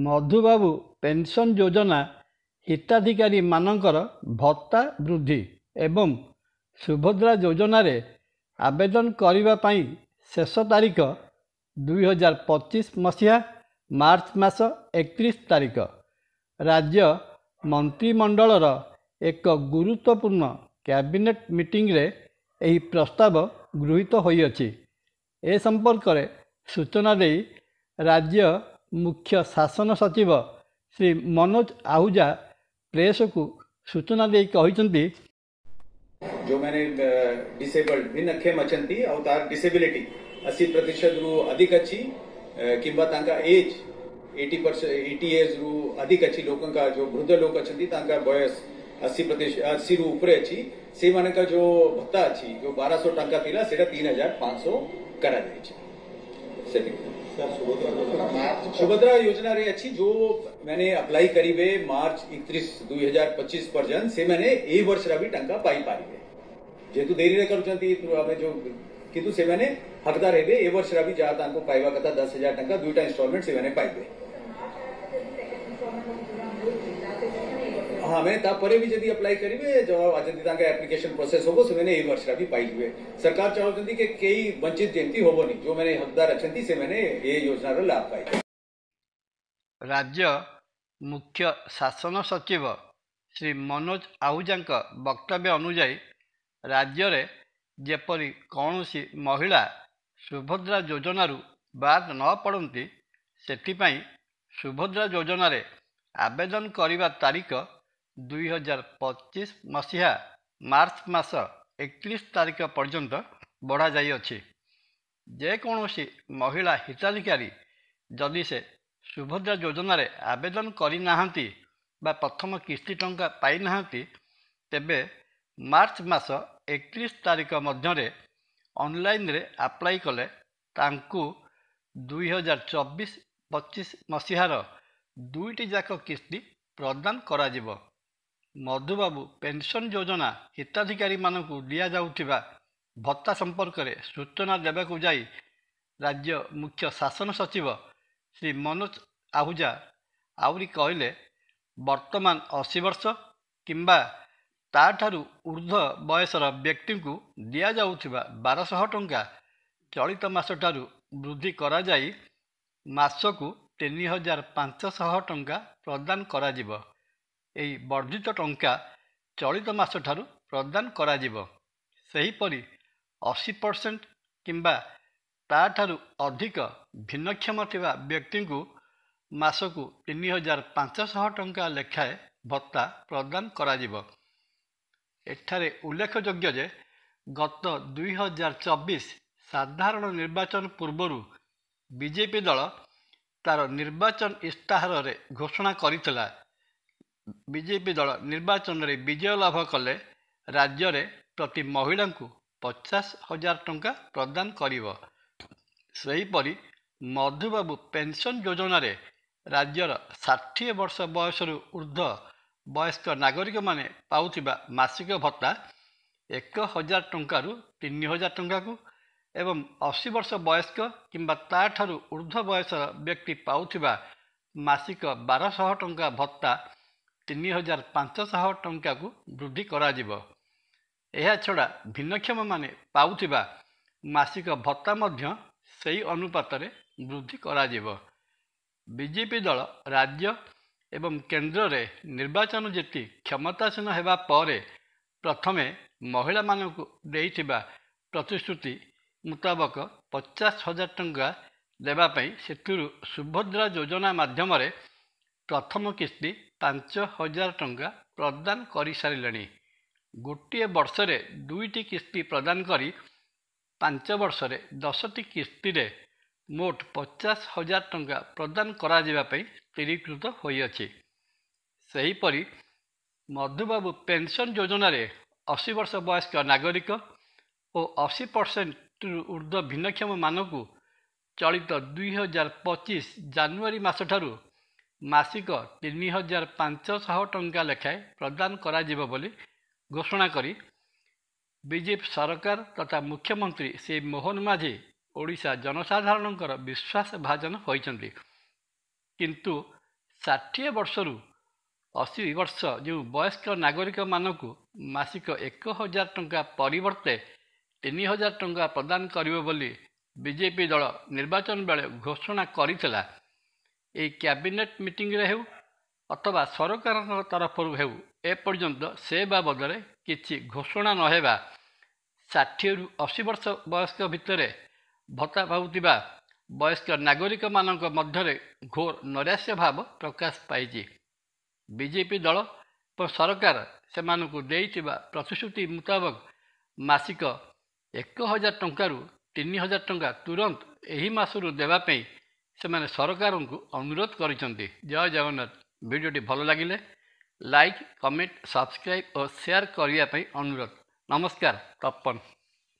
Madhubabu pension ଯୋଜନା ହିତାଧିକାରୀମାନଙ୍କର ଭତ୍ତା ବୃଦ୍ଧି ଏବଂ ସୁଭଦ୍ରା ଯୋଜନାରେ ଆବେଦନ କରିବା ପାଇଁ ଶେଷ ତାରିଖ 2025 ମସିହା ମାର୍ଚ୍ଚ ମାସ 31 ତାରିଖ। ରାଜ୍ୟ ମନ୍ତ୍ରିମଣ୍ଡଳର ଏକ ଗୁରୁତ୍ୱପୂର୍ଣ୍ଣ କ୍ୟାବିନେଟ୍ ମିଟିଂରେ ଏହି ପ୍ରସ୍ତାବ ଗୃହୀତ ହୋଇଅଛି। ଏ ସମ୍ପର୍କରେ ସୂଚନା ଦେଇ ରାଜ୍ୟ ମୁଖ୍ୟ ଶାସନ ସଚିବ ଶ୍ରୀ ମନୋଜ ଆହୁଜା ପ୍ରେସକୁ सूचना दे कहते जो मैंने डिसेबल्ड भिन्नक्षम अछंती और तार डिसेबिलिटी 80% रु अधिक अच्छी किंबा तांका एज 80 एज रु अधिक अच्छी लोगों का जो वृद्ध लोग अछंती तांका बयस 80 रु ऊपर अच्छी से माने का जो भत्ता अच्छी जो 1200 टंका थिला सेटा 3500 करा जाय छी। सुभद्रा योजना रे अच्छी जो मैंने अप्लाई करीबे मार्च 31 2025 पर्यंत से मैंने ए वर्ष रा भी टंका पाई पारिबे जेतु देरी रे करूचंती हमें जो किंतु से मैंने हकदार हेबे ए वर्ष रा भी जा तांको पाइबा कथा 10,000 टंका दुईटा इंस्टॉलमेंट से मैंने पाइबे। हाँ मैंने तापरे भी जदी अप्लाई करीबे जो अजंती तांका एप्लीकेशन प्रोसेस होबो से मैंने ए वर्ष रा भी पाइबे। सरकार चाहउचंती के कई वंचित जेंती होबोनी जो मैंने हकदार अछंती से मैंने ए योजना रो लाभ पाइबे। राज्य मुख्य शासन सचिव श्री मनोज आहूजांक वक्तव्य अनुजाई राज्य रे जेपरी कौनसी महिला सुभद्रा योजनारू बाद न पड़ती सेथिपाई सुभद्रा योजना रे आवेदन करिबा तारीख 2025 मसीहा मार्च मास 31 तारीख पर्यंत बढ़ा जाई अछि। जेकोसी महिला हिताधिकारी जदि से सुभद्रा योजना रे आवेदन करि नाहंती बा प्रथम किस्ती टंका पाई नाहंती तेबे मार्च मास 31 तारीख मध्यरे ऑनलाइन रे अप्लाई कले तांकु 2024-25 मसीहार दुईटी जाक किस्ती प्रदान करा जिवो। मधुबाबू पेंशन योजना हिताधिकारी मानकु दिया जाउथिबा भत्ता संपर्क में सूचना देवाकू जाई राज्य मुख्य शासन सचिव श्री मनोज आहूजा आउरी कहले वर्तमान 80 वर्ष किंबा ताठारु ऊर्ध्व बयसर व्यक्ति को दिया जाउथिबा 1200 टंका चलित मास ठारु वृद्धि करा जाई मासकु 3500 टंका प्रदान करा जिवो। एही वर्धित टंका चलित मास ठारु प्रदान करा जिवो। सेहीपरि 80% किंबा ताठारु अधिक भिन्नक्षम थिबा व्यक्ति को मासकु 3500 टंका लेखाए भत्ता प्रदान करा जिवो। एठारे उल्लेखयोग्य जे गत 2024 साधारण निर्वाचन पूर्वरु बीजेपी दल तार निर्वाचन इस्ताहार रे घोषणा करितला बीजेपी दल निर्वाचन रे विजय लाभ कले राज्य रे प्रति महिला को 50,000 टंका प्रदान करिवो। सेहीपरि मधुबाबू पेंशन योजना रे राज्यर 60 वर्ष बयसरु ऊर्ध्व वयस्क नागरिक माने पाउथिबा मासिक भत्ता 1,000 टंकारु 3,000 टंका को एवं 80 वर्ष वयस्क किंबा ताठारु ऊर्ध्व वयस व्यक्ति पाउथिबा मासिक 1,200 टंका भत्ता 3,500 टंका को वृद्धि करा जिवो। एहा छड़ा भिन्नक्षम माने पाउथिबा मासिक भत्ता मध्य सेही अनुपात रे वृद्धि करा जिवो। बीजेपी दल राज्य एवं केंद्र रे निर्वाचन जीति क्षमतासीन हेबा परे प्रथमे महिला मानकु देइथिबा प्रतिश्रुति मुताबक 50,000 टंका देवाई सेतुरु सुभद्रा योजना माध्यम प्रथम किस्ती 5,000 टंका प्रदान करि सारिलेनी। गोटे वर्षरे दुईटी किस्ती प्रदान करी 5 वर्षरे 10टी किस्ती रे मोट 50,000 टंका प्रदान करा जिबा पई स्थिरीकृत होइअछि। सेहीपरि मधुबाबू पेंशन योजना रे 80 वर्ष वयस्क नागरिक और 80% ऊर्ध्व भिन्नक्षम मानकु चलित 2025 जानुआरी मास ठारु मासिक 3,500 टंका लेखाए प्रदान करा जिवो बोली घोषणा करी बीजेपी सरकार तथा मुख्यमंत्री श्री मोहन माझी ओडिशा जनसाधारणकर विश्वास भाजन होइचंती। किंतु 60 ବର୍ଷରୁ 80 ବର୍ଷ ଯେଉଁ ବୟସ୍କ ନାଗରିକମାନଙ୍କୁ ମାସିକ 1000 ଟଙ୍କା ପରିବର୍ତ୍ତେ 3000 ଟଙ୍କା ପ୍ରଦାନ କରିବ ବୋଲି ବିଜେପି ଦଳ ନିର୍ବାଚନ ବେଳେ ଘୋଷଣା କରିଥିଲା। ଏହି କ୍ୟାବିନେଟ୍ ମିଟିଂରେ ହେଉ ଅଥବା ସରକାରଙ୍କ ତରଫରୁ ହେଉ ଏପର୍ଯ୍ୟନ୍ତ ସେ ବାବଦରେ କିଛି ଘୋଷଣା ନ ହେବା 60ରୁ 80 ବର୍ଷ ବୟସ୍କ ଭିତରେ ଭତ୍ତା ପାଉଥିବା ବୟସ୍କ ନାଗରିକମାନଙ୍କ ମଧ୍ୟରେ ଘୋର ନୈରାଶ୍ୟ ଭାବ ପ୍ରକାଶ ପାଇଛି। ବିଜେପି ଦଳ ଓ ସରକାର ସେମାନଙ୍କୁ ଦେଇଥିବା ପ୍ରତିଶ୍ରୁତି ମୁତାବକ ମାସିକ 1000 ଟଙ୍କାରୁ 3000 ଟଙ୍କା ତୁରନ୍ତ ଏହି ମାସରୁ ଦେବା ପାଇଁ ସେମାନେ ସରକାରଙ୍କୁ ଅନୁରୋଧ କରିଛନ୍ତି। ଜୟ ଜଗନ୍ନାଥ। ଭିଡ଼ିଓଟି ଭଲ ଲାଗିଲେ ଲାଇକ୍, କମେଣ୍ଟ, ସବସ୍କ୍ରାଇବ୍ ଓ ସେୟାର କରିବା ପାଇଁ ଅନୁରୋଧ। ନମସ୍କାର। ତପନ।